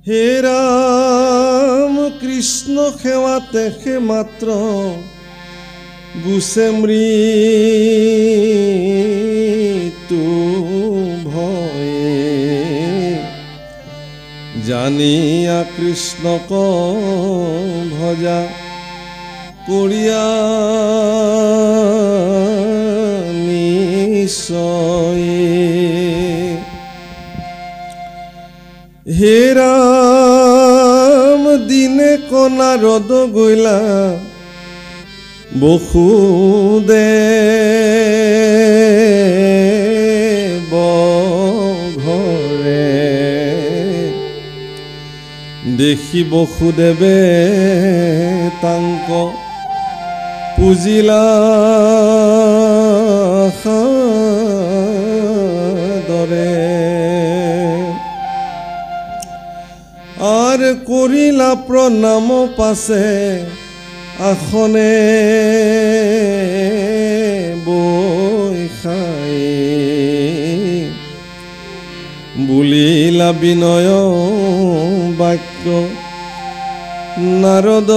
হে ৰাম কৃষ্ণ সেৱাতে সে মাত্ৰ গুছে মৃত্যু ভয়ে জানিয়া কৃষ্ণক ভজা কৰিয়া নিশ্চয়ে। হে ৰাম দিনে কণাৰদ গৈলা বসুদেৱ ঘৰে দেখি বসুদেৱে তাংক পূজিলা সাদৰে আৰ কৰিলা প্ৰণাম পাছে আসনে বৈখাই বুলিলা বিনয় বাক্য নাৰদ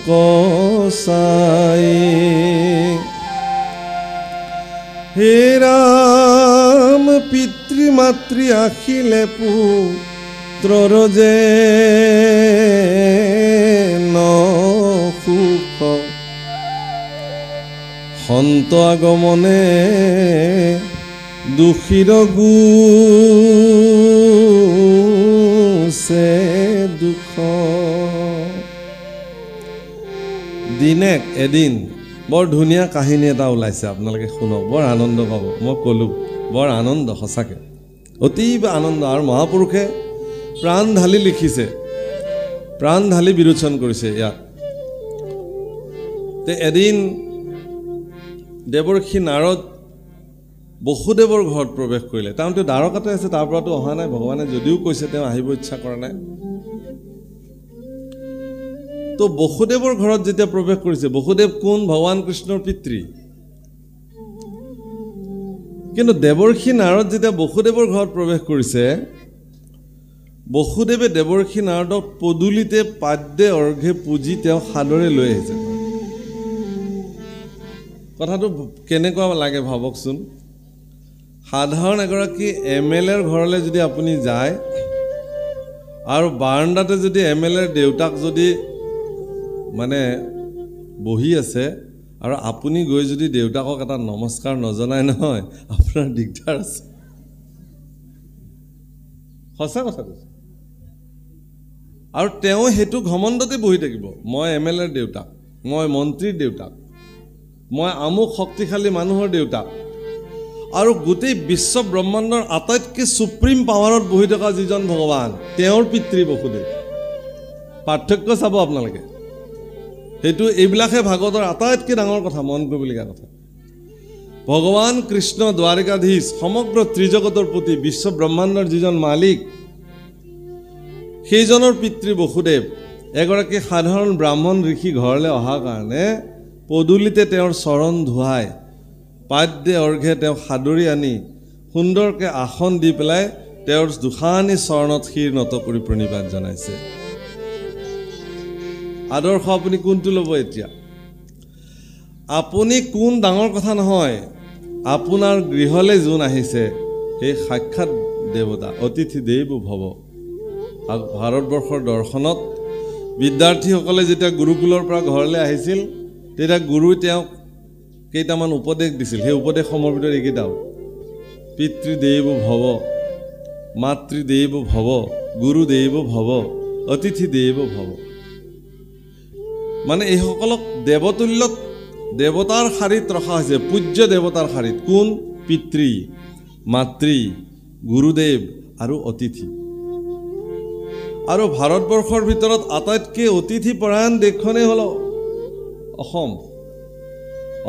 কসাই। হে ৰাম পিতৃ মাতৃ আখিলে পুত্ৰৰ যে নসুখ সন্ত আগমনে দুখীৰ গুছে দুখ। দিনে এদিন বৰ ধুনীয়া কাহিনী এটা ওলাইছে, আপোনালোকে শুনক, বৰ আনন্দ পাব। মই ক'লোঁ বৰ আনন্দ, সঁচাকৈ অতীব আনন্দ। আৰু মহাপুৰুষে প্ৰাণ ঢালি লিখিছে, প্ৰাণ ঢালি বিৰোচন কৰিছে ইয়াত। এদিন দেৱৰ্ষি নাৰদ বসুদেৱৰ ঘৰত প্ৰৱেশ কৰিলে। তেওঁতো দ্বাৰকাতে আছে, তাৰ পৰাতো অহা নাই। ভগৱানে যদিও কৈছে তেওঁ আহিব ইচ্ছা কৰা নাই। তো বসুদেৱৰ ঘৰত যেতিয়া প্ৰৱেশ কৰিছে, বসুদেৱ কোন? ভগৱান কৃষ্ণৰ পিতৃ। কিন্তু দেৱৰ্ষি নাৰদ যেতিয়া বসুদেৱৰ ঘৰত প্ৰৱেশ কৰিছে, বসুদেৱে দেৱৰ্ষি নাৰদক পদূলিতে পাদ্যে অৰ্ঘে পূজি তেওঁ সাদৰে লৈ আহিছে। কথাটো কেনেকুৱা লাগে ভাবকচোন। সাধাৰণ এগৰাকী MLAৰ ঘৰলৈ যদি আপুনি যায় আৰু বাৰাণ্ডাতে যদি MLAৰ দেউতাক যদি মানে বহি আছে আৰু আপুনি গৈ যদি দেউতাকক এটা নমস্কাৰ নজনাই নহয়, আপোনাৰ দিগদাৰ আছে। সঁচা কথা কৈছে। আৰু তেওঁ সেইটো ঘমণ্ডতে বহি থাকিব, মই MLAৰ দেউতাক, মই মন্ত্ৰীৰ দেউতাক, মই আমুক শক্তিশালী মানুহৰ দেউতাক। আৰু গোটেই বিশ্ব ব্ৰহ্মাণ্ডৰ আটাইতকৈ সুপ্ৰিম পাৱাৰত বহি থকা যিজন ভগৱান, তেওঁৰ পিতৃ বসুদেৱ। পাৰ্থক্য চাব আপোনালোকে। সেইটো এইবিলাকহে ভাগৱতৰ আটাইতকৈ ডাঙৰ কথা, মন কৰিবলগীয়া কথা। ভগৱান কৃষ্ণ দ্বাৰিকাধীশ, সমগ্ৰ ত্ৰিজগতৰ প্ৰতি বিশ্ব ব্ৰহ্মাণ্ডৰ যিজন মালিক, সেইজনৰ পিতৃ বসুদেৱ এগৰাকী সাধাৰণ ব্ৰাহ্মণ ঋষি ঘৰলৈ অহাৰ কাৰণে পদূলিতে তেওঁৰ চৰণ ধুৱাই পাদ্যে অৰ্ঘে তেওঁক সাদৰি আনি সুন্দৰকৈ আসন দি পেলাই তেওঁৰ দুখানি চৰণত শিৰ নত কৰি প্ৰণিপাত জনাইছে। আদৰ্শ আপুনি কোনটো ল'ব এতিয়া? আপুনি কোন ডাঙৰ কথা নহয়, আপোনাৰ গৃহলৈ যোন আহিছে সেই সাক্ষাৎ দেৱতা, অতিথি দেৱ ভৱ। ভাৰতবৰ্ষৰ দৰ্শনত বিদ্যাৰ্থীসকলে যেতিয়া গুৰুকুলৰ পৰা ঘৰলৈ আহিছিল, তেতিয়া গুৰুই তেওঁক কেইটামান উপদেশ দিছিল। সেই উপদেশসমূহৰ ভিতৰত এইকেইটাও: পিতৃদেৱ ভৱ, মাতৃদেৱ ভৱ, গুৰুদেৱ ভৱ, অতিথিদেৱ ভৱ। মানে এইসকলক দেৱতুল্য দেৱতাৰ শাৰীত ৰখা হৈছে, পূজ্য দেৱতাৰ শাৰীত। কোন? পিতৃ, মাতৃ, গুৰুদেৱ আৰু অতিথি। আৰু ভাৰতবৰ্ষৰ ভিতৰত আটাইতকৈ অতিথি পৰায়ণ দেশখনেই হ'ল অসম।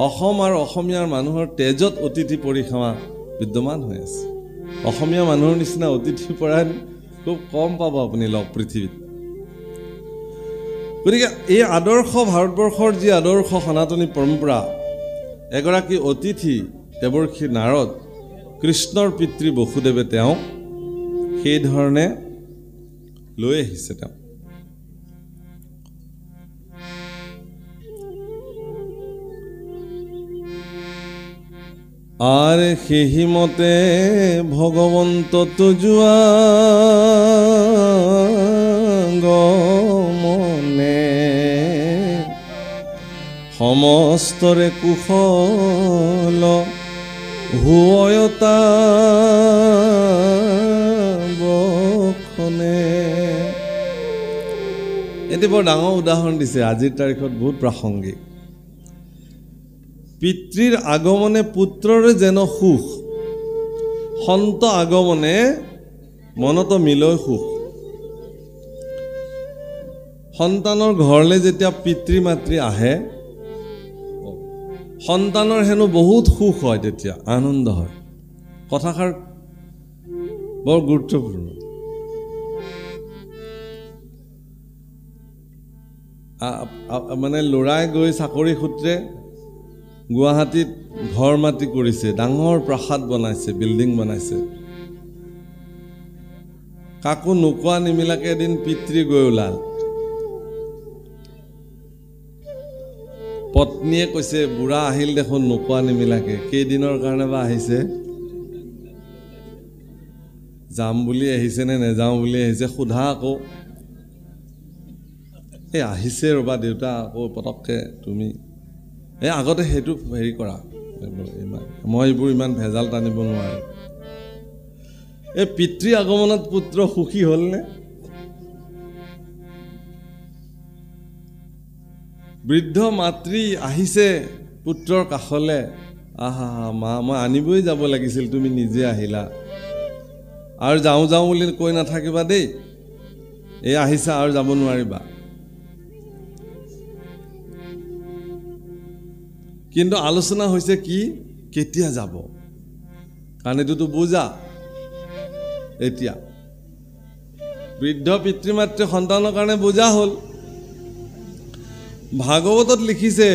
অসম আৰু অসমীয়াৰ মানুহৰ তেজত অতিথি পৰিসেৱা বিদ্যমান হৈ আছে। অসমীয়া মানুহৰ নিচিনা অতিথি পৰায়ণ খুব কম পাব আপুনি লগ পৃথিৱীত। গতিকে এই আদৰ্শ, ভাৰতবৰ্ষৰ যি আদৰ্শ সনাতনী পৰম্পৰা, এগৰাকী অতিথি দেৱৰ্ষি নাৰদ, কৃষ্ণৰ পিতৃ বসুদেৱে তেওঁক সেই ধৰণে লৈ আহিছে তেওঁ। আৰে সেই মতে ভগৱন্ত যোৱা গমনে সমস্তৰে কুশল হুয়তা বখনে। এটি বৰ ডাঙৰ উদাহৰণ দিছে, আজিৰ তাৰিখত বহুত প্ৰাসংগিক। পিতৃৰ আগমনে পুত্ৰৰে যেন সুখ, সন্ত আগমনে মনত মিলয় সুখ। সন্তানৰ ঘৰলৈ যেতিয়া পিতৃ মাতৃ আহে, সন্তানৰ হেনো বহুত সুখ হয়, তেতিয়া আনন্দ হয়। কথাষাৰ বৰ গুৰুত্বপূৰ্ণ। মানে ল'ৰাই গৈ চাকৰি সূত্ৰে গুৱাহাটীত ঘৰ মাটি কৰিছে, ডাঙৰ প্ৰাসাদ বনাইছে, বিল্ডিং বনাইছে। কাকো নোকোৱা নিমিলাকে এদিন পিতৃ গৈ ওলাল। পত্নীয়ে কৈছে, বুঢ়া আহিল দেখোন নোকোৱা নিমিলাকে, কেইদিনৰ কাৰণে বা আহিছে? যাম বুলি আহিছে নে নেযাওঁ বুলি আহিছে? সোধা আকৌ। এই আহিছে ৰ'বা দেউতা, আকৌ পটককে তুমি আগতে সেইটো হেৰি কৰা, মই এইবোৰ ইমান ভেজাল টানিব নোৱাৰো। এই পিতৃ আগমনত পুত্ৰ সুখী হ'লনে? বৃদ্ধ মাতৃ আহিছে পুত্ৰৰ কাষলে, আহা মা মই আনিবই যাব লাগিছিল, তুমি নিজে আহিলা, আৰু যাওঁ যাওঁ বুলি কৈ নাথাকিবা দেই, এই আহিছা আৰু যাব নোৱাৰিবা। কিন্তু আলোচনা হৈছে কি, কেতিয়া যাব? কাৰণ এইটোতো বুজা। এতিয়া বৃদ্ধ পিতৃ মাতৃ সন্তানৰ কাৰণে বুজা হ'ল। ভাগৱতত লিখিছে,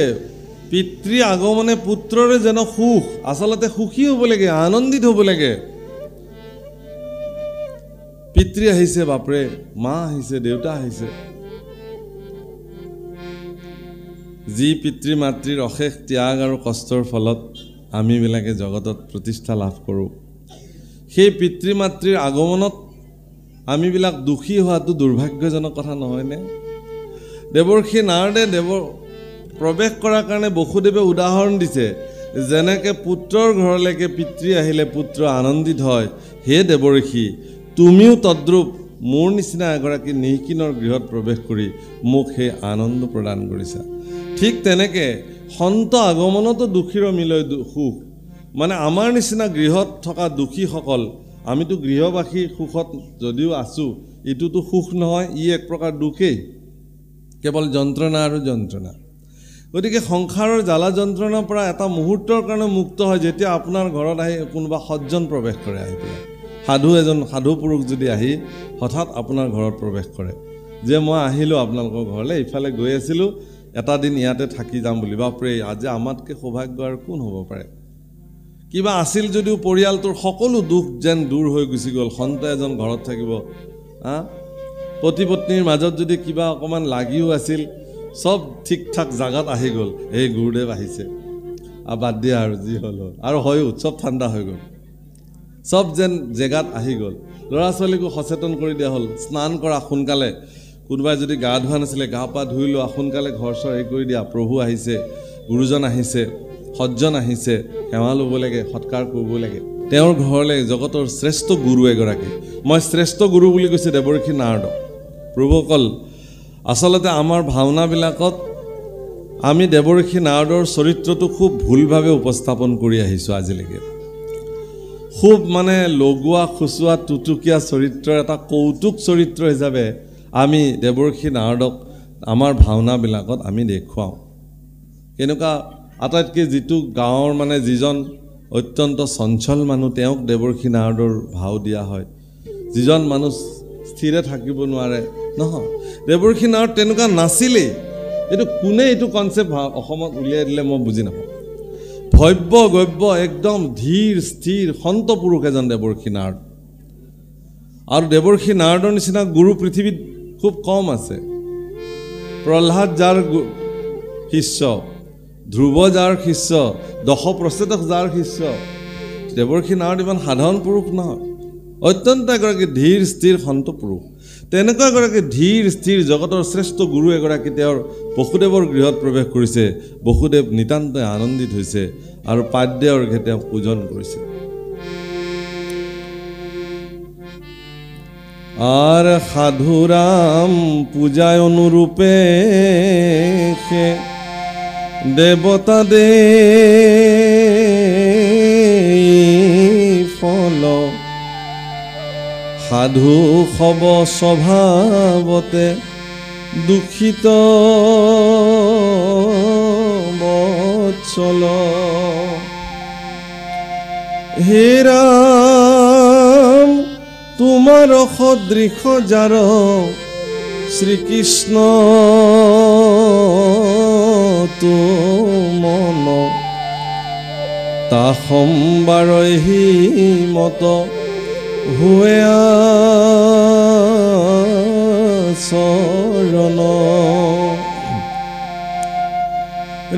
পিতৃ আগমনে পুত্ৰৰে যেন সুখ। আচলতে সুখী হ'ব লাগে, আনন্দিত হ'ব লাগে। পিতৃ আহিছে, বাপৰে, মা আহিছে, দেউতা আহিছে। যি পিতৃ মাতৃৰ অশেষ ত্যাগ আৰু কষ্টৰ ফলত আমিবিলাকে জগতত প্ৰতিষ্ঠা লাভ কৰোঁ, সেই পিতৃ মাতৃৰ আগমনত আমিবিলাক দুখী হোৱাটো দুৰ্ভাগ্যজনক কথা নহয়নে? দেৱৰ্ষি নাৰদে প্ৰৱেশ কৰাৰ কাৰণে বসুদেৱে উদাহৰণ দিছে, যেনেকৈ পুত্ৰৰ ঘৰলৈকে পিতৃ আহিলে পুত্ৰ আনন্দিত হয়, হে দেৱৰ্ষি, তুমিও তদ্ৰূপ মোৰ নিচিনা এগৰাকী নিঃকিনৰ গৃহত প্ৰৱেশ কৰি মোক সেই আনন্দ প্ৰদান কৰিছা। ঠিক তেনেকৈ সন্ত আগমনতো দুখীৰ মিলয় সুখ। মানে আমাৰ নিচিনা গৃহত থকা দুখীসকল, আমিতো গৃহবাসী সুখত যদিও আছোঁ, এইটোতো সুখ নহয়, ই এক প্ৰকাৰ দুখেই, কেৱল যন্ত্ৰণা আৰু যন্ত্ৰণা। গতিকে সংসাৰৰ জ্বালা যন্ত্ৰণাৰ পৰা এটা মুহূৰ্তৰ কাৰণে মুক্ত হয়, যেতিয়া আপোনাৰ ঘৰত আহি কোনোবা সজ্জন প্ৰৱেশ কৰে। আহি পেলাই সাধু পুৰুষ যদি আহি হঠাৎ আপোনাৰ ঘৰত প্ৰৱেশ কৰে, যে মই আহিলোঁ আপোনালোকৰ ঘৰলৈ, ইফালে গৈ আছিলোঁ, এটা দিন ইয়াতে থাকি যাম বুলি। বাপৰে, আজি আমাতকৈ সৌভাগ্য আৰু কোন হ'ব পাৰে? কিবা আছিল যদিও পৰিয়ালটোৰ সকলো দুখ যেন দূৰ হৈ গুচি গ'ল, সন্ত এজন ঘৰত থাকিব। পতি পত্নীৰ মাজত যদি কিবা অকণমান লাগিও আছিল, চব ঠিক ঠাক জাগাত আহি গ'ল। এই গুৰুদেৱ আহিছে, বাদ দিয়া আৰু যি হ'ল হ'ল, আৰু হয়ো চব ঠাণ্ডা হৈ গ'ল, চব যেন জেগাত আহি গ'ল। ল'ৰা ছোৱালীকো সচেতন কৰি দিয়া হ'ল, স্নান কৰা সোনকালে, কোনোবাই যদি গা ধোৱা নাছিলে গা পা ধুই লোৱা, সোনকালে ঘৰ চৰ হেৰি কৰি দিয়া, প্ৰভু আহিছে, গুৰুজন আহিছে, সজ্জন আহিছে, সেৱা ল'ব লাগে, সৎকাৰ কৰিব লাগে। তেওঁৰ ঘৰলৈ জগতৰ শ্ৰেষ্ঠ গুৰু এগৰাকী, মই শ্ৰেষ্ঠ গুৰু বুলি কৈছোঁ দেৱৰ্ষি নাৰদক। প্ৰভুসকল, আচলতে আমাৰ ভাওনাবিলাকত আমি দেৱৰ্ষি নাৰদৰ চৰিত্ৰটো খুব ভুলভাৱে উপস্থাপন কৰি আহিছোঁ আজিলৈকে। খুব মানে লগোৱা খুচুৱা টুটুকীয়া চৰিত্ৰৰ এটা কৌতুক চৰিত্ৰ হিচাপে আমি দেৱৰ্ষি নাৰদক আমাৰ ভাওনাবিলাকত আমি দেখুৱাওঁ। কেনেকুৱা আটাইতকৈ যিটো গাঁৱৰ মানে যিজন অত্যন্ত চঞ্চল মানুহ, তেওঁক দেৱৰ্ষি নাৰদৰ ভাও দিয়া হয়। যিজন মানুহ স্থিৰে থাকিব নোৱাৰে, নহয়, দেৱৰ্ষি নাৰদ তেনেকুৱা নাছিলেই। এইটো কোনে এইটো কনচেপ্ট অসমত উলিয়াই দিলে মই বুজি নাপাওঁ। ভব্য গব্য একদম ধীৰ স্থিৰ সন্ত পুৰুষ এজন দেৱৰ্ষি নাৰদ। আৰু দেৱৰ্ষি নাৰদৰ নিচিনা গুৰু পৃথিৱীত খুব কম আছে। প্ৰহ্লাদ যাৰ শিষ্য, ধ্ৰুৱ যাৰ শিষ্য, দশপ্ৰচেতক যাৰ শিষ্য, দেৱৰ্ষি নাৰদ ইমান সাধাৰণ পুৰুষ নহয়, অত্যন্ত এগৰাকী ধীৰ স্থিৰ সন্ত পুৰুষ। তেনেকুৱা এগৰাকী ধীৰ স্থিৰ জগতৰ শ্ৰেষ্ঠ গুৰু এগৰাকী তেওঁৰ বসুদেৱৰ গৃহত প্ৰৱেশ কৰিছে। বসুদেৱ নিতান্তই আনন্দিত হৈছে আৰু পাদ্য অৰ্ঘ্যে তেওঁক পূজন কৰিছে। আৰ সাধুৰাম পূজায় অনুৰূপে দেবতা দে ফল সাধু সব স্বভাৱতে দুখিত বৎসল হে ৰাম তোমাৰ সদৃশ যাৰ শ্ৰীকৃষ্ণ তো মন তা সম্বাৰ হি মত হুৱে চৰণ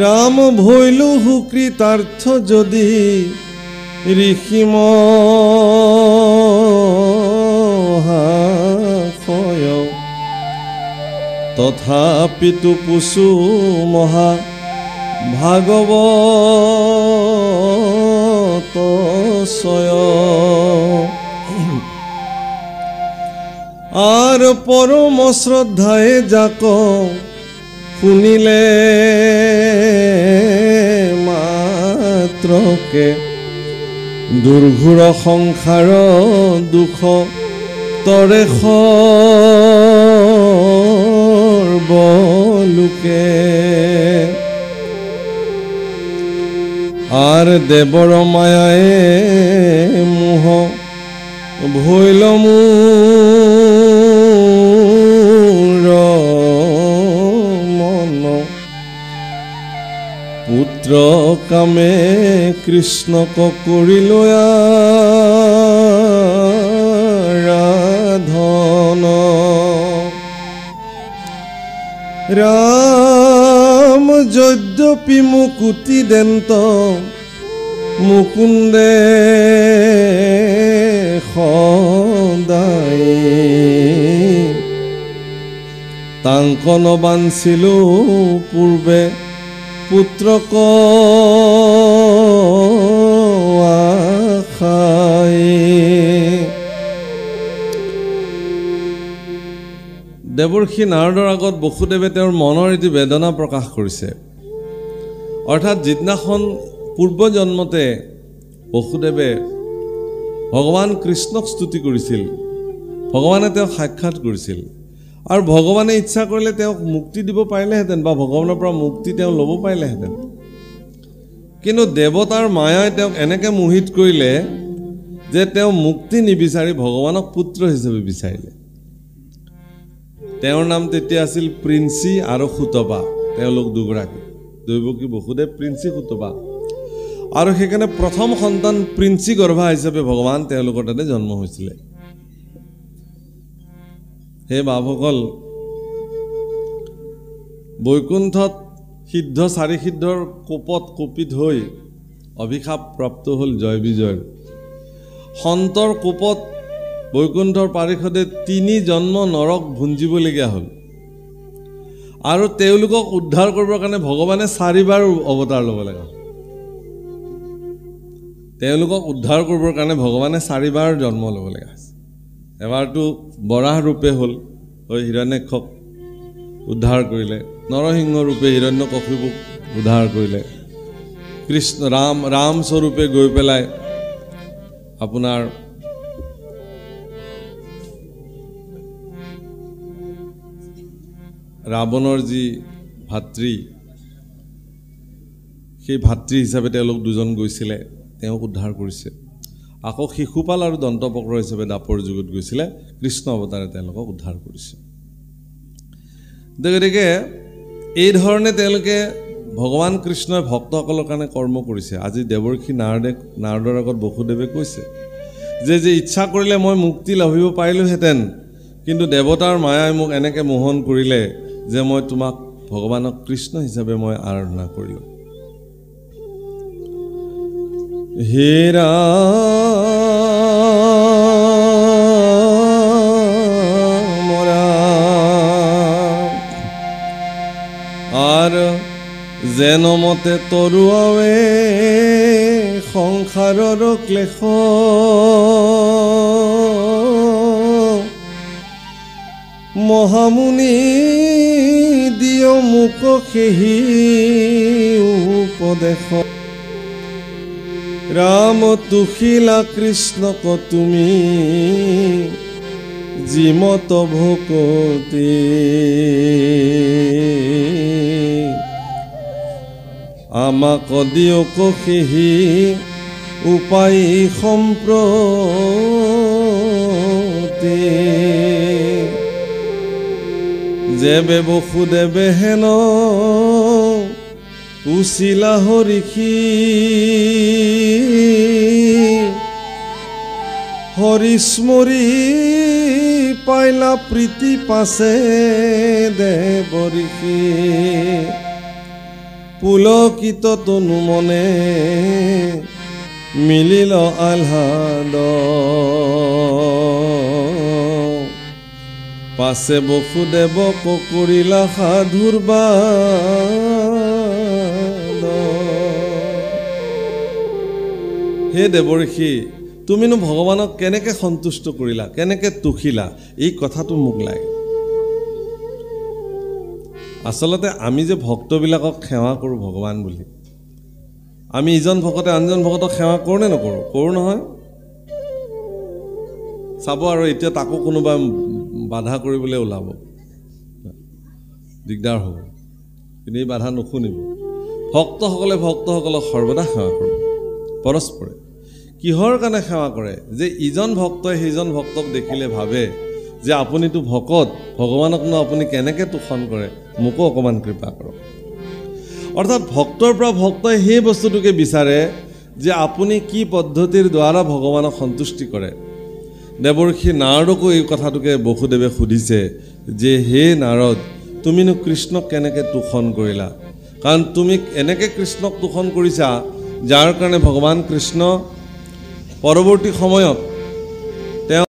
ৰাম ভৈলু সুকৃতাৰ্থ যদি ঋষি মহাশয় তথাপিতো পুছু মহা ভাগৱত ছয় আর পরম শ্রদ্ধায় যাক শুনিলে মাত্রকে দুর্ঘুর সংসার দুখ তরে সর্বলোকে আর দেবর মায়ায় মোহ ভৈল মূর মন পুত্র কামে কৃষ্ণক করিল আৰাধন ৰাম যদ্যপি মুকুতি দেন্ত মুকুন্দে সদায় তাংকন বাঞ্ছিলো পূৰ্বে পুত্ৰক আশাই দেৱৰ্ষি নাৰদৰ আগত বসুদেৱে তেওঁৰ মনৰ এটি বেদনা প্ৰকাশ কৰিছে। অৰ্থাৎ যিদিনাখন পূৰ্বজন্মতে বসুদেৱে ভগৱান কৃষ্ণক স্তুতি কৰিছিল, ভগৱানে তেওঁক সাক্ষাৎ কৰিছিল আৰু ভগৱানে ইচ্ছা কৰিলে তেওঁক মুক্তি দিব পাৰিলেহেঁতেন বা ভগৱানৰ পৰা মুক্তি তেওঁ ল'ব পাৰিলেহেঁতেন। কিন্তু দেৱতাৰ মায়াই তেওঁক এনেকৈ মোহিত কৰিলে যে তেওঁ মুক্তি নিবিচাৰি ভগৱানক পুত্ৰ হিচাপে বিচাৰিলে। তেওঁৰ নাম তেতিয়া আছিল প্ৰিন্সি আৰু সুতপা। তেওঁলোক দুগৰাকী, দৈৱকী বসুদেৱ, প্ৰিন্সি সুতপা। আৰু সেইকাৰণে প্ৰথম সন্তান প্ৰিন্সি গৰ্ভা হিচাপে ভগৱান তেওঁলোকৰ তাতে জন্ম হৈছিলে। হে বাপসকল, বৈকুণ্ঠত সিদ্ধ চাৰি সিদ্ধৰ কোপত কুপিত হৈ অভিশাপ প্ৰাপ্ত হ'ল জয় বিজয়ৰ। সন্তৰ কোপত বৈকুণ্ঠৰ পাৰিষদে ৩ জন্ম নৰক ভুঞ্জিবলগীয়া হ'ল আৰু তেওঁলোকক উদ্ধাৰ কৰিবৰ কাৰণে ভগৱানে 4বাৰ অৱতাৰ ল'ব লগা হ'ল। তেওঁলোকক উদ্ধাৰ কৰিবৰ কাৰণে ভগৱানে 4বাৰ জন্ম ল'ব লগা হৈছে। এবাৰটো বৰাহ ৰূপে হ'ল, হৈ হিৰণ্যাক্ষক উদ্ধাৰ কৰিলে, নৰসিংহ ৰূপে হিৰণ্যকশিপুক উদ্ধাৰ কৰিলে, কৃষ্ণ ৰাম স্বৰূপে গৈ পেলাই আপোনাৰ ৰাৱণৰ যি ভাতৃ, সেই ভাতৃ হিচাপে তেওঁলোক দুজন গৈছিলে, তেওঁক উদ্ধাৰ কৰিছে। আকৌ শিশুপাল আৰু দন্তবক্ৰ হিচাপে দাপৰ যুগত গৈছিলে, কৃষ্ণ অৱতাৰে তেওঁলোকক উদ্ধাৰ কৰিছে। গতিকে এই ধৰণে তেওঁলোকে ভগৱান কৃষ্ণই ভক্তসকলৰ কাৰণে কৰ্ম কৰিছে। আজি দেৱৰ্ষি নাৰদৰ আগত বসুদেৱে কৈছে যে ইচ্ছা কৰিলে মই মুক্তি লাভিব পাৰিলোহেঁতেন, কিন্তু দেৱতাৰ মায়াই মোক এনেকৈ মোহন কৰিলে যে মই তোমাক ভগৱানক কৃষ্ণ হিচাপে মই আৰাধনা কৰিলোঁ। হে ৰাম আৰ যেন মতে তৰুৱাৱে সংসাৰৰ ক্লেশ, মহামুনি দিয় মোক সেহি উপদেশ। ৰাম তুখিলা কৃষ্ণক তুমি জিমত ভকতি, আমাক দিয়ক সেহি উপায় সম্প্ৰতি। যেবে বসুদেৱে হেন উচিলা হৰিষি, হৰিস্মৰি পাইলা প্ৰীতি পাছে দেৱ ঋষি। পুলকিত তনু মনে মিলিল আহ্লাদ, পাছে বসুদেৱক কৰিলা সাধুৰ বাদ। হে দেৱঋষি, তুমিনো ভগৱানক কেনেকৈ সন্তুষ্ট কৰিলা, কেনেকৈ তুখিলা, এই কথাটো মোক লাগে। আচলতে আমি যে ভক্তবিলাকক সেৱা কৰোঁ ভগৱান বুলি, আমি ইজন ভকতে আনজন ভকতক সেৱা কৰোঁ নে নকৰোঁ? কৰোঁ নহয়। চাব আৰু এতিয়া তাকো কোনোবা বাধা কৰিবলৈ ওলাব, দিগদাৰ হ'ব, কিন্তু এই বাধা নুশুনিব। ভক্তসকলে ভক্তসকলক সৰ্বদা সেৱা কৰিব পৰস্পৰে। কিহৰ কাৰণে সেৱা কৰে? যে ইজন ভক্তই সেইজন ভক্তক দেখিলে ভাবে যে আপুনিতো ভকত, ভগৱানকনো আপুনি কেনেকৈ তোষণ কৰে, মোকো অকণমান কৃপা কৰক। অৰ্থাৎ ভক্তৰ পৰা ভক্তই সেই বস্তুটোকে বিচাৰে যে আপুনি কি পদ্ধতিৰ দ্বাৰা ভগৱানক সন্তুষ্টি কৰে। দেৱৰ্ষি নাৰদকো এই কথাটোকে বসুদেৱে সুধিছে যে হে নাৰদ, তুমিনো কৃষ্ণক কেনেকৈ তোষণ কৰিলা? কাৰণ তুমি এনেকৈ কৃষ্ণক তোষণ কৰিছা যাৰ কাৰণে ভগৱান কৃষ্ণ পৰৱৰ্তী সময়ত তেওঁ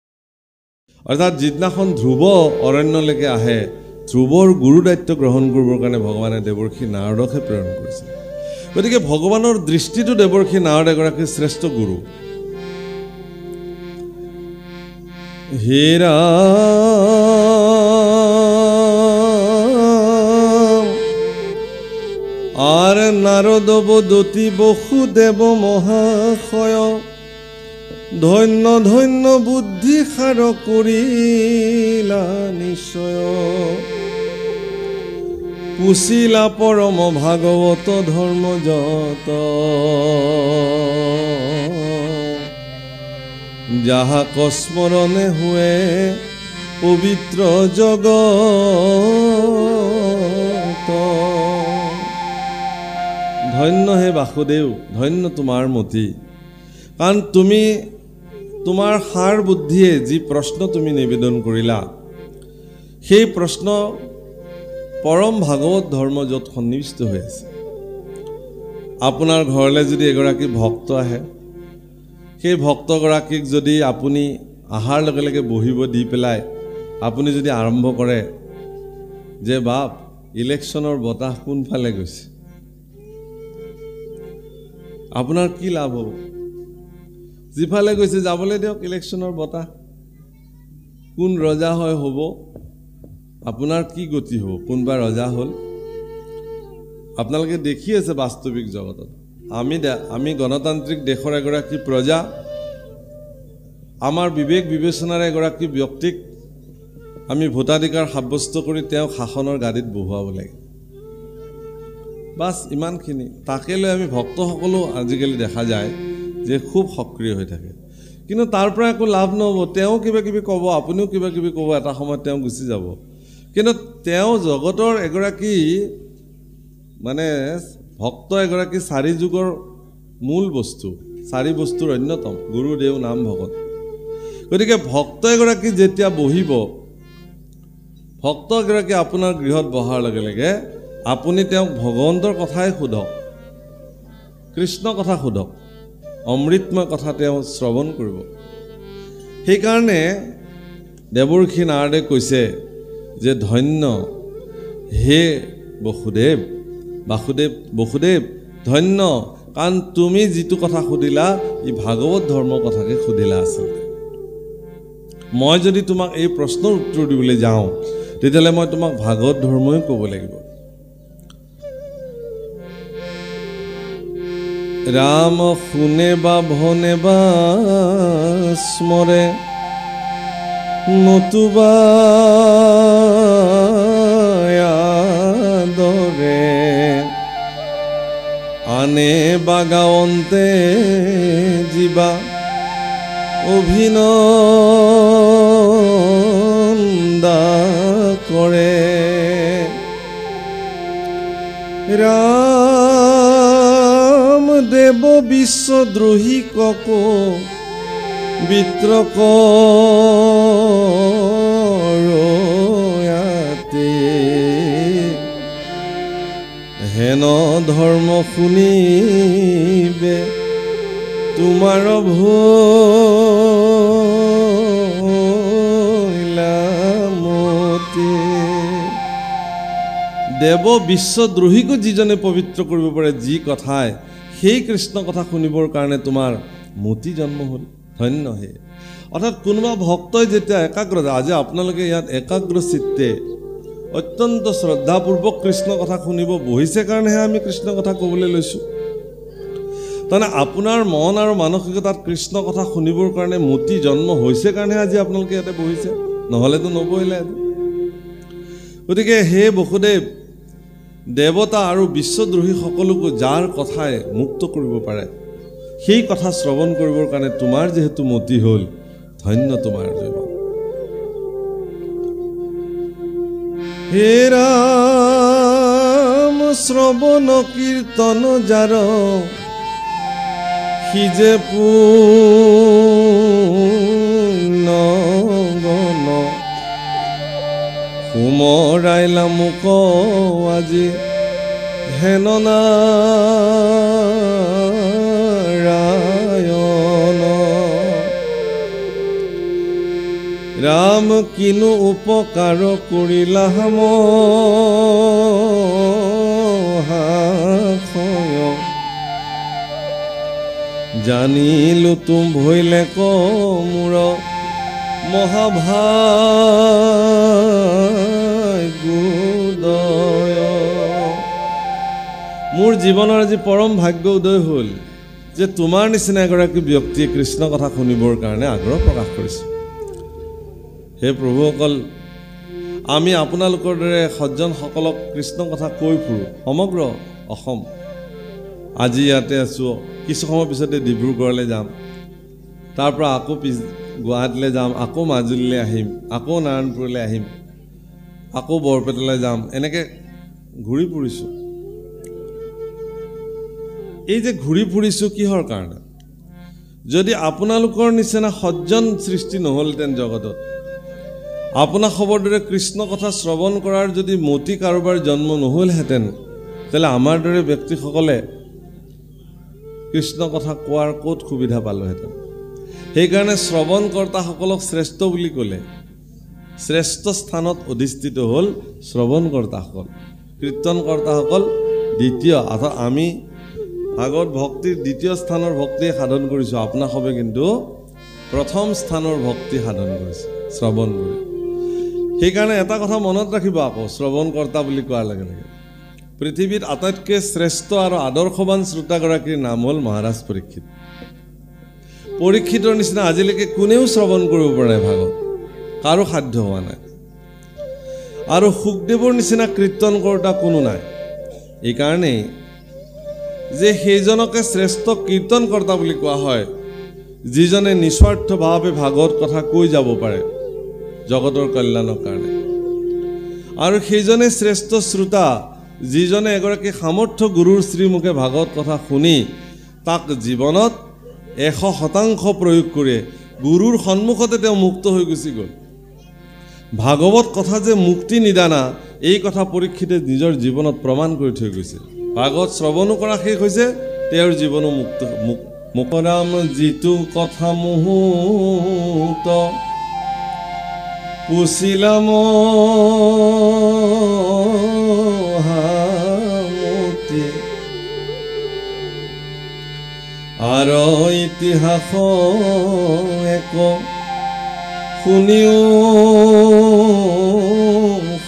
অৰ্থাৎ যিদিনাখন ধ্ৰুৱ অৰণ্যলৈকে আহে, ধ্ৰুৱৰ গুৰু দায়িত্ব গ্ৰহণ কৰিবৰ কাৰণে ভগৱানে দেৱৰ্ষি নাৰদকহে প্ৰেৰণ কৰিছে। গতিকে ভগৱানৰ দৃষ্টিটো দেৱৰ্ষি নাৰদ এগৰাকী শ্ৰেষ্ঠ গুৰু। হে ৰাম আৰ নাৰদ বদতি বসুদেৱ মহাশয়, ধন্য ধন্য বুদ্ধি সাৰ কৰিলা নিশ্চয়। পুছিলা পৰম ভাগৱত ধৰ্ম যত, যাহা কস্মৰণে হুৱে পবিত্ৰ জগত। ধন্য হে বাসুদেৱ, ধন্য তোমাৰ মতি, কাৰণ তুমি তোমাৰ সাৰ বুদ্ধিয়ে যি প্ৰশ্ন তুমি নিবেদন কৰিলা, সেই প্ৰশ্ন পৰম ভাগৱত ধৰ্ম য'ত সন্নিৱিষ্ট হৈ আছে। আপোনাৰ ঘৰলৈ যদি এগৰাকী ভক্ত আহে, সেই ভক্তগৰাকীক যদি আপুনি আহাৰ লগে লগে বহিব দি পেলাই আপুনি যদি আৰম্ভ কৰে যে বাপ ইলেকশ্যনৰ বতাহ কোনফালে গৈছে, আপোনাৰ কি লাভ হ'ব? যিফালে গৈছে যাবলৈ দিয়ক ইলেকশ্যনৰ বতাহ, কোন ৰজা হয় হ'ব, আপোনাৰ কি গতি হ'ব? কোনোবা ৰজা হ'ল? আপোনালোকে দেখি আছে বাস্তৱিক জগতত আমি গণতান্ত্ৰিক দেশৰ এগৰাকী প্ৰজা, আমাৰ বিবেক বিবেচনাৰে এগৰাকী ব্যক্তিক আমি ভোটাধিকাৰ সাব্যস্ত কৰি তেওঁক শাসনৰ গাদীত বহুৱাব লাগে। বাছ ইমানখিনি। তাকে লৈ আমি ভক্তসকলো আজিকালি দেখা যায় যে খুব সক্ৰিয় হৈ থাকে, কিন্তু তাৰ পৰা একো লাভ নহ'ব। তেওঁ কিবা কিবি ক'ব, আপুনিও কিবা কিবি ক'ব, এটা সময়ত তেওঁ গুচি যাব। কিন্তু তেওঁ জগতৰ এগৰাকী মানে ভক্ত, এগৰাকী চাৰি যুগৰ মূল বস্তু, চাৰি বস্তুৰ অন্যতম গুৰুদেৱ নাম ভকত। গতিকে ভক্ত এগৰাকী যেতিয়া বহিব, ভক্ত এগৰাকী আপোনাৰ গৃহত বহাৰ লগে লগে আপুনি তেওঁক ভগৱন্তৰ কথাই সোধক, কৃষ্ণ কথা সোধক, অমৃতময় কথা তেওঁ শ্ৰৱণ কৰিব। সেইকাৰণে দেৱৰ্ষি নাৰদে কৈছে যে ধন্য হে বসুদেৱ, বসুদেৱ ধন্য, কাৰণ তুমি যিটো কথা সুধিলা ই ভাগৱত ধৰ্মৰ কথাকে সুধিলা। আচলতে মই যদি তোমাক এই প্ৰশ্নৰ উত্তৰ দিবলৈ যাওঁ তেতিয়াহ'লে মই তোমাক ভাগৱত ধৰ্মই ক'ব লাগিব। ৰাম শুনে বা ভনে বা স্মৰে, নতুবা আদৰে, আনে বা গাৱন্তে জীৱা অভিনন্দা কৰে। ৰাম দেৱ বিশ্বদ্ৰোহী কক বিত্ৰকয়াতে, হেন ধৰ্ম শুনিবে তোমাৰ ভৈলামতি। দেৱ বিশ্বদ্ৰোহীকো যিজনে পবিত্ৰ কৰিব পাৰে যি কথাই, সেই কৃষ্ণ কথা শুনিবৰ কাৰণে তোমাৰ মতি জন্ম হ'ল, ধন্য হে। অৰ্থাৎ কোনোবা ভক্তই যেতিয়া একাগ্ৰতা, আজি আপোনালোকে ইয়াত একাগ্ৰ চিত্তে অত্যন্ত শ্ৰদ্ধাপূৰ্বক কৃষ্ণ কথা শুনিব বহিছে কাৰণেহে আমি কৃষ্ণ কথা ক'বলৈ লৈছোঁ। তাৰমানে আপোনাৰ মন আৰু মানসিকতাত কৃষ্ণ কথা শুনিবৰ কাৰণে মতি জন্ম হৈছে কাৰণেহে আজি আপোনালোকে ইয়াতে বহিছে, নহ'লেতো নবহিলে। গতিকে হে বসুদেৱ, দেৱতা আৰু বিশ্বদ্ৰোহী সকলোকো যাৰ কথাই মুক্ত কৰিব পাৰে সেই কথা শ্ৰৱণ কৰিবৰ কাৰণে তোমাৰ যিহেতু মতি হ'ল, ধন্য তোমাৰ জীৱন। হে ৰাম শ্ৰৱণ কীৰ্তন যাৰ, সিজে পুণ্য গণ, সুমৰাইলা মোক আজি হেন নাৰায়ণ। ৰাম কিনো উপকাৰ কৰিলা মহাশয়, জানিলো তুম ভৈলে মোৰ মহাভাগ্যোদয়। মোৰ জীৱনৰ আজি পৰম ভাগ্য উদয় হ'ল যে তোমাৰ নিচিনা এগৰাকী ব্যক্তিয়ে কৃষ্ণ কথা শুনিবৰ কাৰণে আগ্ৰহ প্ৰকাশ কৰিছে। হে প্ৰভুসকল, আমি আপোনালোকৰ দৰে সজ্জনসকলক কৃষ্ণ কথা কৈ ফুৰোঁ সমগ্ৰ অসম। আজি ইয়াতে আছোঁ, কিছু সময় পিছতে ডিব্ৰুগড়লৈ যাম, তাৰ পৰা আকৌ গুৱাহাটীলৈ যাম, আকৌ মাজুলীলৈ আহিম, আকৌ নাৰায়ণপুৰলৈ আহিম, আকৌ বৰপেটালৈ যাম, এনেকৈ ঘূৰি ফুৰিছোঁ। এই যে ঘূৰি ফুৰিছোঁ কিহৰ কাৰণে? যদি আপোনালোকৰ নিচিনা সজ্জন সৃষ্টি নহ'লহেঁতেন জগতত, আপোনাসৱৰ দৰে কৃষ্ণ কথা শ্ৰৱণ কৰাৰ যদি মতি কাৰোবাৰ জন্ম নহ'লহেঁতেন, তেতিয়াহ'লে আমাৰ দৰে ব্যক্তিসকলে কৃষ্ণ কথা কোৱাৰ ক'ত সুবিধা পালোহেঁতেন। সেইকাৰণে শ্ৰৱণকৰ্তাসকলক শ্ৰেষ্ঠ বুলি ক'লে শ্ৰেষ্ঠ স্থানত অধিষ্ঠিত হ'ল শ্ৰৱণকৰ্তাসকল, কীৰ্তনকৰ্তাসকল দ্বিতীয়। অৰ্থাৎ আমি ভাগৱত ভক্তিৰ দ্বিতীয় স্থানৰ ভক্তি সাধন কৰিছোঁ, আপোনাসৱে কিন্তু প্ৰথম স্থানৰ ভক্তি সাধন কৰিছে শ্ৰৱণ কৰি। সেইকাৰণে এটা কথা মনত ৰাখিব, আকৌ শ্ৰৱণকৰ্তা বুলি কোৱাৰ লগে লগে পৃথিৱীত আটাইতকৈ শ্ৰেষ্ঠ আৰু আদৰ্শৱান শ্ৰোতাগৰাকীৰ নাম হ'ল মহাৰাজ পৰীক্ষিত। পৰীক্ষিতৰ নিচিনা আজিলৈকে কোনেও শ্ৰৱণ কৰিব পৰা নাই ভাগৱত, কাৰো সাধ্য হোৱা নাই। আৰু সুখদেৱৰ নিচিনা কীৰ্তনকৰ্তা কোনো নাই। এইকাৰণেই যে সেইজনকে শ্ৰেষ্ঠ কীৰ্তনকৰ্তা বুলি কোৱা হয়, যিজনে নিস্বাৰ্থভাৱে ভাগৱত কথা কৈ যাব পাৰে জগতৰ কল্যাণৰ কাৰণে। আৰু সেইজনে শ্ৰেষ্ঠ শ্ৰোতা, যিজনে এগৰাকী সামৰ্থ্য গুৰুৰ শ্ৰীমুখে ভাগৱত কথা শুনি তাক জীৱনত 100% প্ৰয়োগ কৰে, গুৰুৰ সন্মুখতে তেওঁ মুক্ত হৈ গুচি গ'ল। ভাগৱত কথা যে মুক্তি নিদানা, এই কথা পৰীক্ষিতে নিজৰ জীৱনত প্ৰমাণ কৰি থৈ গৈছে। ভাগৱত শ্ৰৱণো কৰা শেষ হৈছে, তেওঁৰ জীৱনো মুকৰাম যিটো কথা মুহূৰ্ত পুছিলাম আৰু ইতিহাস এক শুনিও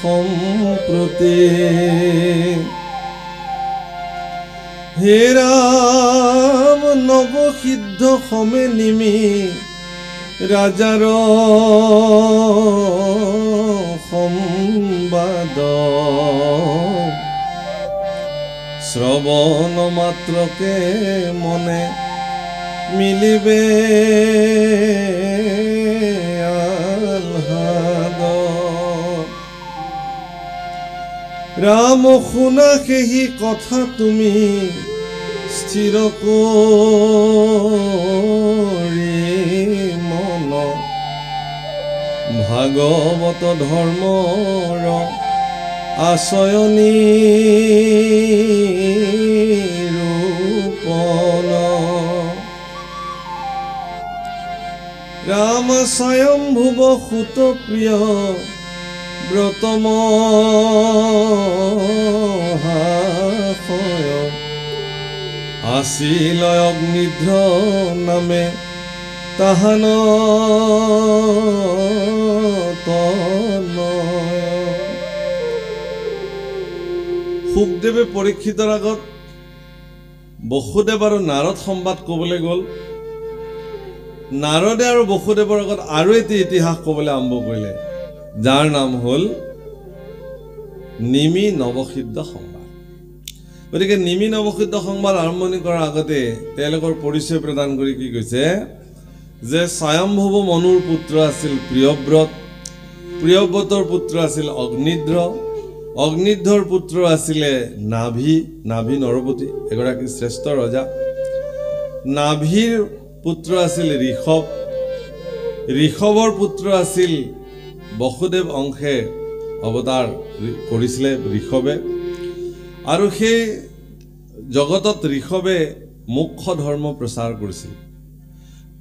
সম্প্ৰতি হে ৰাম নৱসিদ্ধ সমেত নিমি ৰাজাৰ সম্বাদ শ্ৰৱণ মাত্ৰকে মনে মিলিবে আহ্লাদ। ৰাম শুনা সেই কথা তুমি স্থিৰ কৰি মন ভাগৱত ধৰ্মৰ আচয়নী ৰূপন। ৰাম স্বয়ম্ভুৱ সুত প্ৰিয় ব্ৰতম আছিল অগ্নিধ্ৰ নামে তাহান সুখদেৱে পৰীক্ষিতৰ আগত বসুদেৱ আৰু নাৰদ সংবাদ ক'বলৈ গ'ল। নাৰদে আৰু বসুদেৱৰ আগত আৰু এটি ইতিহাস ক'বলৈ আৰম্ভ কৰিলে, যাৰ নাম হ'ল নিমি নৱসিদ্ধ সংবাদ। গতিকে নিমি নৱসিদ্ধ সংবাদ আৰম্ভণি কৰাৰ আগতে তেওঁলোকৰ পৰিচয় প্ৰদান কৰি কি কৈছে যে স্বয়ম্ভৱ মনুৰ পুত্ৰ আছিল প্ৰিয়ব্ৰত, প্ৰিয়ব্ৰতৰ পুত্ৰ আছিল অগ্নিধ্ৰ, অগ্নিধ্ৰৰ পুত্ৰ আছিলে নাভি নৰপতি, এগৰাকী শ্ৰেষ্ঠ ৰজা। নাভিৰ পুত্ৰ আছিল ঋষভ, ঋষভৰ পুত্ৰ আছিল বসুদেৱ অংশে অৱতাৰ কৰিছিলে ঋষভে। আৰু সেই জগতত ঋষভে মুখ্য ধৰ্ম প্ৰচাৰ কৰিছিল।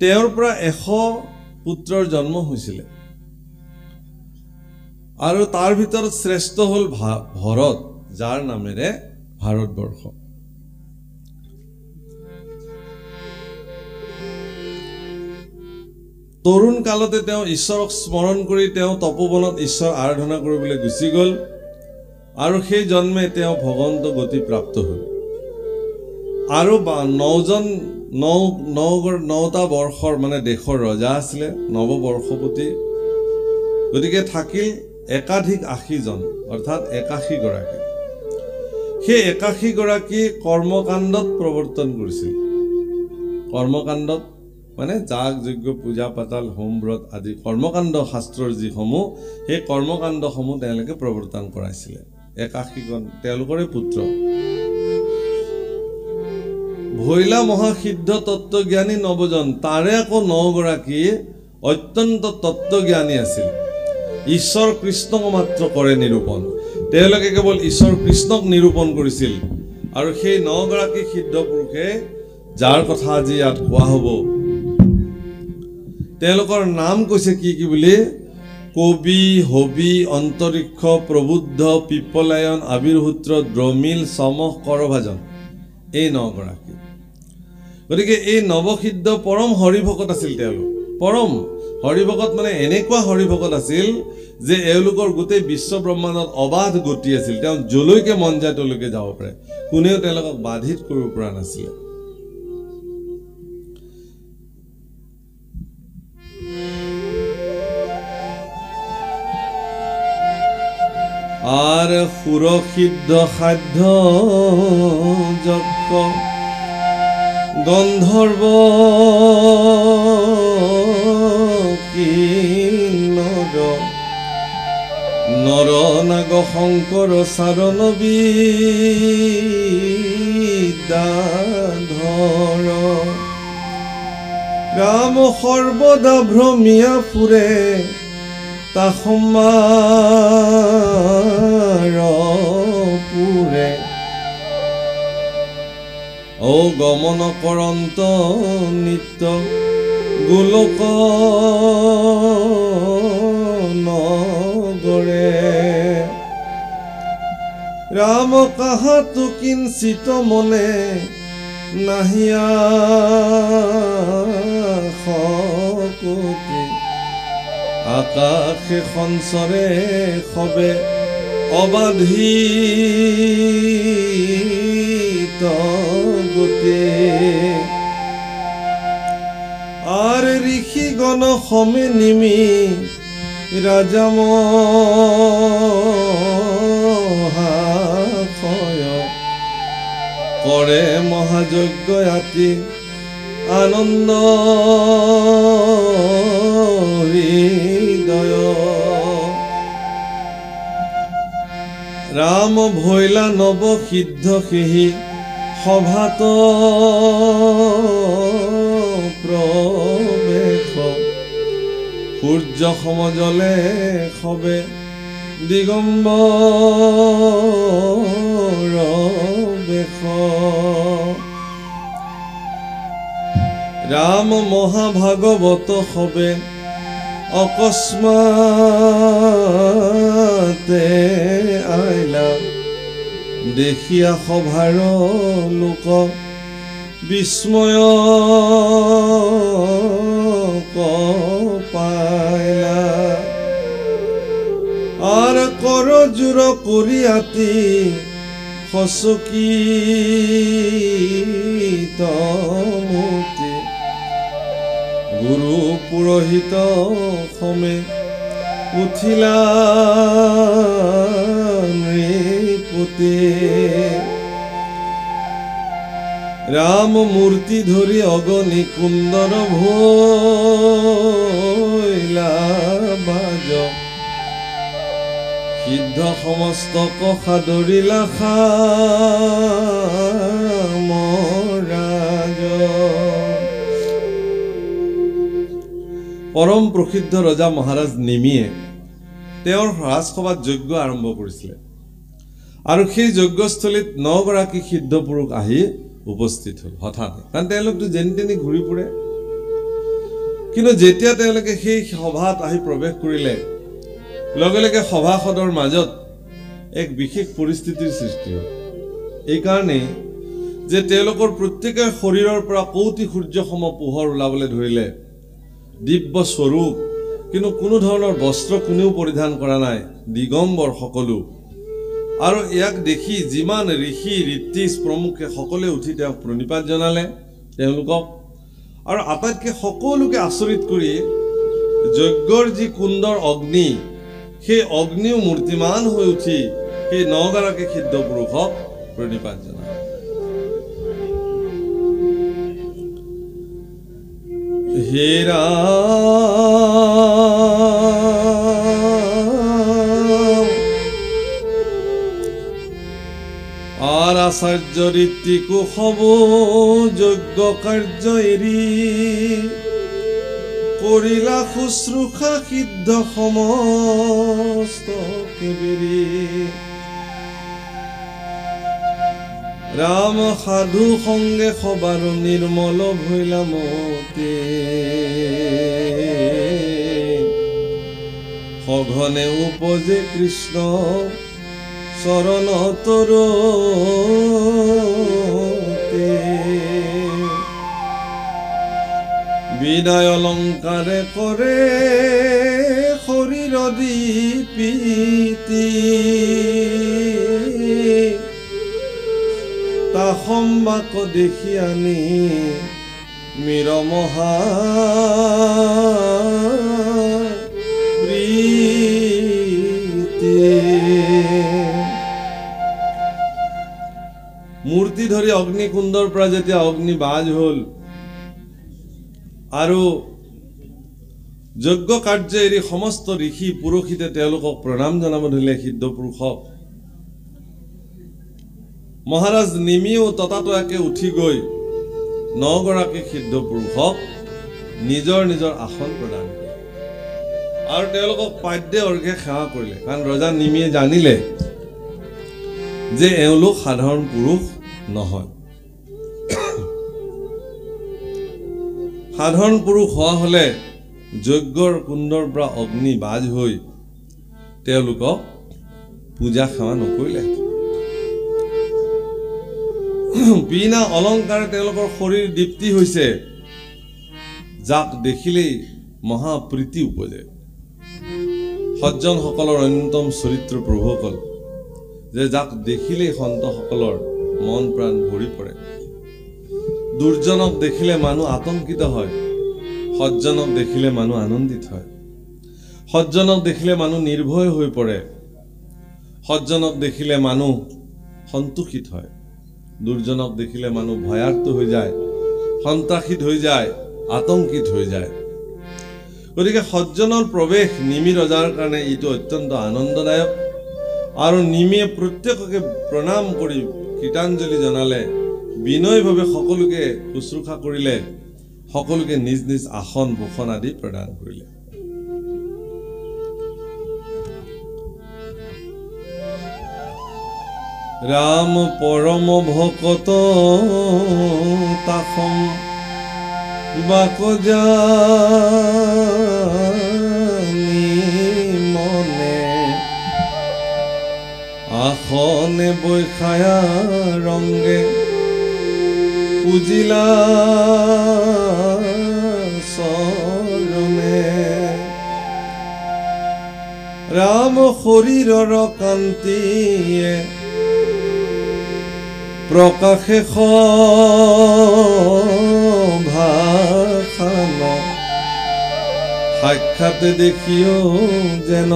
তেওঁৰ পৰা 100 পুত্ৰৰ জন্ম হৈছিলে আৰু তাৰ ভিতৰত শ্ৰেষ্ঠ হ'ল ভৰত, যাৰ নামেৰে ভাৰতবৰ্ষ। তৰুণ কালতে তেওঁ ঈশ্বৰক স্মৰণ কৰি তেওঁ তপোবনত ঈশ্বৰ আৰাধনা কৰিবলৈ গুচি গ'ল আৰু সেই জন্মে তেওঁ ভগৱন্ত গতি প্ৰাপ্ত হ'ল। আৰু 9টা বৰ্ষৰ মানে দেশৰ ৰজা আছিলে, নৱবৰ্ষপতি। গতিকে থাকিল একাধিক 80জন, অৰ্থাৎ 81 গৰাকী। সেই 81 গৰাকী কৰ্মকাণ্ডত প্ৰৱৰ্তন কৰিছিল। কৰ্মকাণ্ডত মানে যাগ যজ্ঞ পূজা পাতাল হোম ব্ৰত আদি কৰ্মকাণ্ড শাস্ত্ৰৰ যিসমূহ, সেই কৰ্মকাণ্ডসমূহ তেওঁলোকে প্ৰৱৰ্তন কৰাইছিলে। 81জন তেওঁলোকৰে পুত্ৰ। ভৈলা মহাসিদ্ধ তত্ত্বজ্ঞানী নৱজন, তাৰে আকৌ 9 গৰাকী অত্যন্ত তত্ত্বজ্ঞানী আছিল। ঈশ্বৰ কৃষ্ণক মাত্ৰ কৰে নিৰূপণ, তেওঁলোকে কেৱল ঈশ্বৰ কৃষ্ণক নিৰূপণ কৰিছিল। আৰু সেই 9 গৰাকী সিদ্ধ পুৰুষে, যাৰ কথা আজি ইয়াত কোৱা হ'ব, তেওঁলোকৰ নাম কৈছে কি কি বুলি, কবি, হবি, অন্তৰিক্ষ, প্ৰবুদ্ধ, পিপলায়ন, আবিৰ্হূত্ৰ, দ্ৰমিল, সমহ, কৰভাজন, এই 9 গৰাকী। গতিকে এই নৱসিদ্ধ পৰম হৰিভকত আছিল। তেওঁলোক পৰম হৰিভকত মানে এনেকুৱা হৰিভকত আছিল যে এওঁলোকৰ গোটেই বিশ্ব ব্ৰহ্মাণ্ডত অবাধ গতি আছিল। তেওঁ যলৈকে মন যায় তলৈকে যাব পাৰে, কোনেও তেওঁলোকক বাধিত কৰিব পৰা নাছিলে। আৰ সুৰসিদ্ধ সাধ্য যক্ষ গন্ধৰ্ব কিন্নৰ নৰ নাগ শঙ্কৰ চাৰণ বিদ্যাধৰ ৰাম সৰ্বদা ভ্ৰমিয়া ফুৰে তাসমাৰ পুৰে ঔ গমন কৰন্ত নিত্য গোলক নগৰে ৰাম কাহাতো কিঞ্চিত মনে নাহিয়া শকুতি আকাশে সঞ্চৰে সবে অবাধিত গতি আৰ ঋষিগণ সমেত নিমি ৰাজা মহাশয় কৰে মহাযজ্ঞ আতি আনন্দ হৃদয় ৰাম ভৈলা নব সিদ্ধ সেহি সভাত প্ৰবেশ সূৰ্য সমজলে সবে দিগম্বৰ বেশ ৰাম মহাভাগৱত সবে অকস্মাতে আইলা দেখিয়া সভাৰ লোক বিস্ময় পাইলা আৰ কৰজোৰ কৰি আতি হচকিত মূৰ্তি গুৰু পুৰোহিত সমেত উঠিলা নৃপতি ৰাম মূৰ্তি ধৰি অগণি কুন্দৰ ভৈলা বাজ সিদ্ধ সমস্ত কষা ধৰিলা মহাৰাজ পৰম প্ৰসিদ্ধ ৰজা মহাৰাজ নিমিয়ে তেওঁৰ ৰাজসভাত যজ্ঞ আৰম্ভ কৰিছিলে আৰু সেই যজ্ঞস্থলীত 9 গৰাকী সিদ্ধ পুৰুষ আহি উপস্থিত হল হঠাৎ কাৰণ তেওঁলোকটো যেন তেনি ঘূৰি ফুৰে কিন্তু যেতিয়া তেওঁলোকে সেই সভাত আহি প্ৰৱেশ কৰিলে লগে লগে সভাসদৰ মাজত এক বিশেষ পৰিস্থিতিৰ সৃষ্টি হ'ল এই কাৰণে যে তেওঁলোকৰ প্ৰত্যেকৰ শৰীৰৰ পৰা কৌটি সূৰ্য সম পোহৰ ওলাবলৈ ধৰিলে দিব্য স্বৰূপ কিন্তু কোনো ধৰণৰ বস্ত্ৰ কোনেও পৰিধান কৰা নাই দিগম্বৰ সকলো আৰু ইয়াক দেখি যিমান ঋষি ঋত্বিজ প্ৰমুখে সকলোৱে উঠি তেওঁক প্ৰণিপাত জনালে তেওঁলোকক আৰু আটাইতকৈ সকলোকে আচৰিত কৰি যজ্ঞৰ যি কুণ্ডৰ অগ্নি সেই অগ্নিও মূৰ্তিমান হৈ উঠি সেই 9 গৰাকী সিদ্ধ পুৰুষক প্ৰণিপাত জনালে হে ৰাম আৰ আচাৰ্য ঋত্বিক হব যজ্ঞ কাৰ্য এৰি কৰিলা শুশ্ৰূষা সিদ্ধ সমস্ত কেবেৰি রাম সাধু সঙ্গে সবার নির্মল ভৈলা মতে সঘনে উপজে কৃষ্ণ চরণ তরতে বিদায় অলংকারে করে শরীর দীপিতি তা সম্বাক দেখি আনি মীর মহা মূর্তি ধৰি অগ্নিকুণ্ডৰ পৰা যেতিয়া অগ্নি বাজ হল আৰু যজ্ঞ কাৰ্য এৰি সমস্ত ঋষি পুৰোহিতে তেওঁলোকক প্ৰণাম জনাব ধৰিলে সিদ্ধ পুৰুষক মহাৰাজ নিমিও ততাতয়াকে উঠি গৈ 9 গৰাকী সিদ্ধ পুৰুষক নিজৰ নিজৰ আসন প্ৰদান কৰিলে আৰু তেওঁলোকক পাদ্যে অৰ্ঘে সেৱা কৰিলে কাৰণ ৰজা নিমিয়ে জানিলে যে এওঁলোক সাধাৰণ পুৰুষ নহয় সাধাৰণ পুৰুষ হোৱা হলে যজ্ঞৰ কুণ্ডৰ পৰা অগ্নি বাজ হৈ তেওঁলোকক পূজা সেৱা নকৰিলে বিনা অলংকাৰে তেওঁলোকৰ শৰীৰ দীপ্তি হৈছে যাক দেখিলেই মহাপ্ৰীতি উপজে সজ্জনসকলৰ অন্যতম চৰিত্ৰ প্ৰভুসকল যে যাক দেখিলেই সন্তসকলৰ মন প্ৰাণ ভৰি পৰে দুৰ্জনক দেখিলে মানুহ আতংকিত হয় সজ্জনক দেখিলে মানুহ আনন্দিত হয় সজ্জনক দেখিলে মানুহ নিৰ্ভয় হৈ পৰে সজ্জনক দেখিলে মানুহ সন্তোষিত হয় দুৰ্জনক দেখিলে মানুহ ভয়াৰ্ত হৈ যায় সন্ত্ৰাসিত হৈ যায় আতংকিত হৈ যায় গতিকে সজ্জনৰ প্ৰৱেশ নিমি ৰজাৰ কাৰণে এইটো অত্যন্ত আনন্দদায়ক আৰু নিমিয়ে প্ৰত্যেককে প্ৰণাম কৰি কীৰ্তাঞ্জলি জনালে বিনয়ভাৱে সকলোকে শুশ্ৰূষা কৰিলে সকলোকে নিজ নিজ আসন ভূষণ আদি প্ৰদান কৰিলে ৰাম পৰম ভকত তাসম বাকজানি মনে আসনে বৈখায়া ৰংগে পুজিলা চৰণে ৰাম শৰীৰৰ কান্তিয়ে প্ৰকাশে ভাষান সাক্ষাৎ দেখিও যেন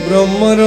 ব্ৰহ্মৰ